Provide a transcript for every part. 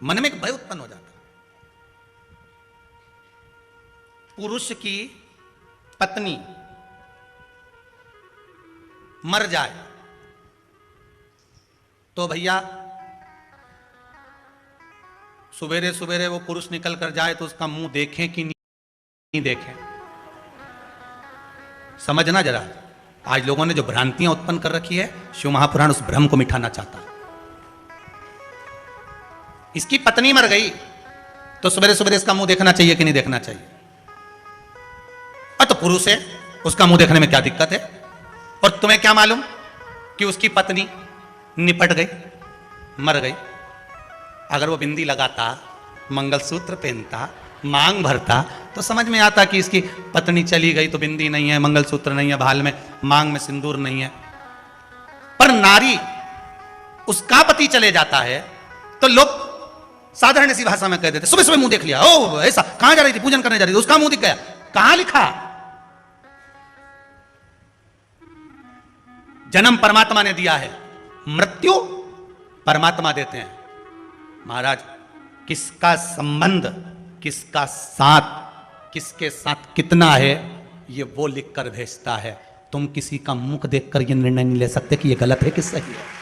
मन में एक भय उत्पन्न हो जाता है। पुरुष की पत्नी मर जाए तो भैया सुबेरे सुबेरे वो पुरुष निकल कर जाए तो उसका मुंह देखें कि नहीं देखें, समझना जरा। आज लोगों ने जो भ्रांतियां उत्पन्न कर रखी है, शिव महापुराण उस भ्रम को मिटाना चाहता है। इसकी पत्नी मर गई तो सवेरे सवेरे इसका मुंह देखना चाहिए कि नहीं देखना चाहिए? और तो पुरुष है, उसका मुंह देखने में क्या दिक्कत है? और तुम्हें क्या मालूम कि उसकी पत्नी निपट गई, मर गई। अगर वो बिंदी लगाता, मंगलसूत्र पहनता, मांग भरता तो समझ में आता कि इसकी पत्नी चली गई तो बिंदी नहीं है, मंगलसूत्र नहीं है भाल में, मांग में सिंदूर नहीं है। पर नारी, उसका पति चले जाता है तो लोग साधारण सी भाषा में कह देते, सुबह सुबह मुंह देख लिया, ओ ऐसा, कहां जा रही थी, पूजन करने जा रही थी, उसका मुंह दिख गया। कहां लिखा? जन्म परमात्मा ने दिया है, मृत्यु परमात्मा देते हैं। महाराज, किसका संबंध, किसका साथ, किसके साथ कितना है, ये वो लिख कर भेजता है। तुम किसी का मुख देखकर ये निर्णय नहीं ले सकते कि ये गलत है कि सही है।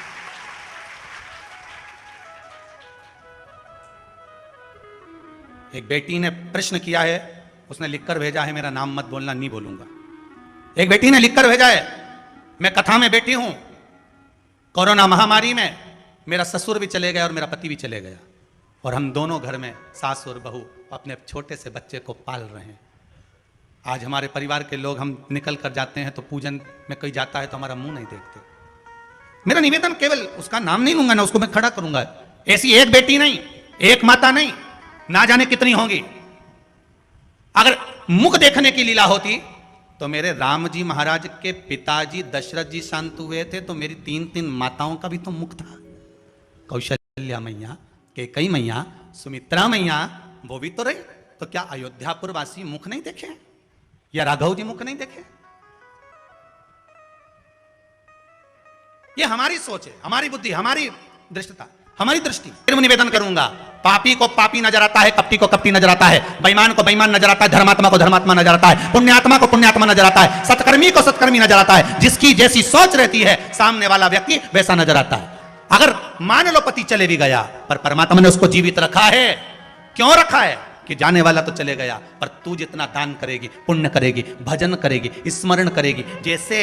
एक बेटी ने प्रश्न किया है, उसने लिखकर भेजा है, मेरा नाम मत बोलना, नहीं बोलूंगा। एक बेटी ने लिखकर भेजा है, मैं कथा में बैठी हूं, कोरोना महामारी में मेरा ससुर भी चले गया और मेरा पति भी चले गया, और हम दोनों घर में सास और बहू अपने छोटे से बच्चे को पाल रहे हैं। आज हमारे परिवार के लोग, हम निकल कर जाते हैं तो पूजन में कोई जाता है तो हमारा मुंह नहीं देखते। मेरा निवेदन, केवल उसका नाम नहीं लूंगा ना, उसको मैं खड़ा करूंगा। ऐसी एक बेटी नहीं, एक माता नहीं, ना जाने कितनी होंगी। अगर मुख देखने की लीला होती तो मेरे राम जी महाराज के पिताजी दशरथ जी शांत हुए थे तो मेरी 3 माताओं का भी तो मुख था। कौशल्या मैया, कैकेयी मैया, सुमित्रा मैया, वो भी तो रहे। तो क्या अयोध्यापुर वासी मुख नहीं देखे, या राघव जी मुख नहीं देखे? ये हमारी सोच है, हमारी बुद्धि, हमारी दृष्टता, हमारी दृष्टि। फिर मैं निवेदन करूंगा, पापी को पापी नजर आता है, कपटी को कपटी नजर आता है, बेईमान को बेईमान नजर आता है, धर्मात्मा को धर्मात्मा नजर आता है, पुण्यात्मा को पुण्यात्मा नजर आता है, सत्कर्मी को सत्कर्मी नजर आता है। जिसकी जैसी सोच रहती है, सामने वाला व्यक्ति वैसा नजर आता है। अगर मान लो पति चले भी गया, पर परमात्मा ने उसको जीवित रखा है। क्यों रखा है? कि जाने वाला तो चले गया, पर तू जितना दान करेगी, पुण्य करेगी, भजन करेगी, स्मरण करेगी। जैसे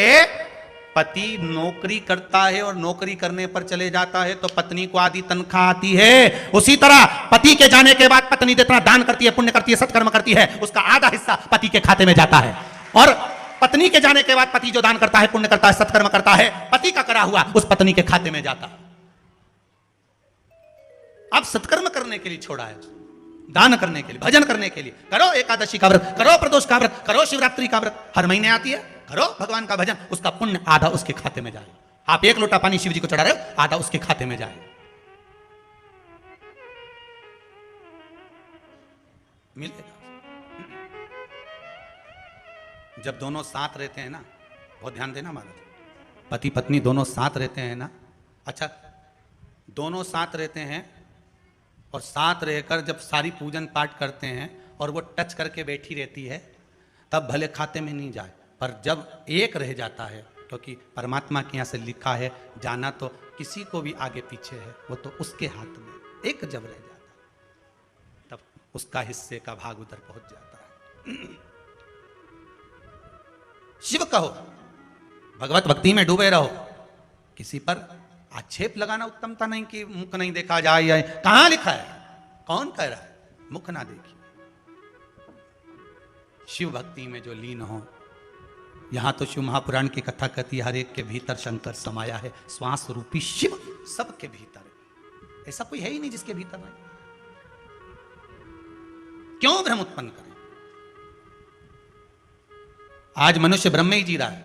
पति नौकरी करता है और नौकरी करने पर चले जाता है तो पत्नी को आधी तनख्वाह आती है, उसी तरह पति के जाने के बाद पत्नी जितना दान करती है, पुण्य करती है, सत्कर्म करती है, उसका आधा हिस्सा पति के खाते में जाता है। और पत्नी के जाने के बाद पति जो दान करता है, पुण्य करता है, सत्कर्म करता है, पति का करा हुआ उस पत्नी के खाते में जाता है। अब सत्कर्म करने के लिए छोड़ा है, दान करने के लिए, भजन करने के लिए। करो एकादशी का व्रत, करो प्रदोष का व्रत, करो शिवरात्रि का व्रत, हर महीने आती है, करो भगवान का भजन, उसका पुण्य आधा उसके खाते में जाए। आप 1 लोटा पानी शिव जी को चढ़ा रहे हो, आधा उसके खाते में जाए। मिलेगा। जब दोनों साथ रहते हैं ना, बहुत ध्यान देना महाराज, पति पत्नी दोनों साथ रहते हैं ना, अच्छा दोनों साथ रहते हैं और साथ रहकर जब सारी पूजन पाठ करते हैं और वो टच करके बैठी रहती है, तब भले खाते में नहीं जाए, पर जब एक रह जाता है, क्योंकि परमात्मा के यहाँ से लिखा है, जाना तो किसी को भी आगे पीछे है, वो तो उसके हाथ में, एक जब रह जाता है तब उसका हिस्से का भाग उधर पहुंच जाता है। शिव कहो, भगवत भक्ति में डूबे रहो, किसी पर आक्षेप लगाना उत्तमता नहीं कि मुख नहीं देखा जाए, या कहां लिखा है, कौन कह रहा है मुख ना देखिए। शिव भक्ति में जो लीन हो, यहां तो शिव महापुराण की कथा कहती है, हर एक के भीतर शंकर समाया है, श्वास रूपी शिव सबके भीतर है। ऐसा कोई है ही नहीं जिसके भीतर नहीं। क्यों भ्रम उत्पन्न करें? आज मनुष्य ब्रह्म में ही जी रहा है।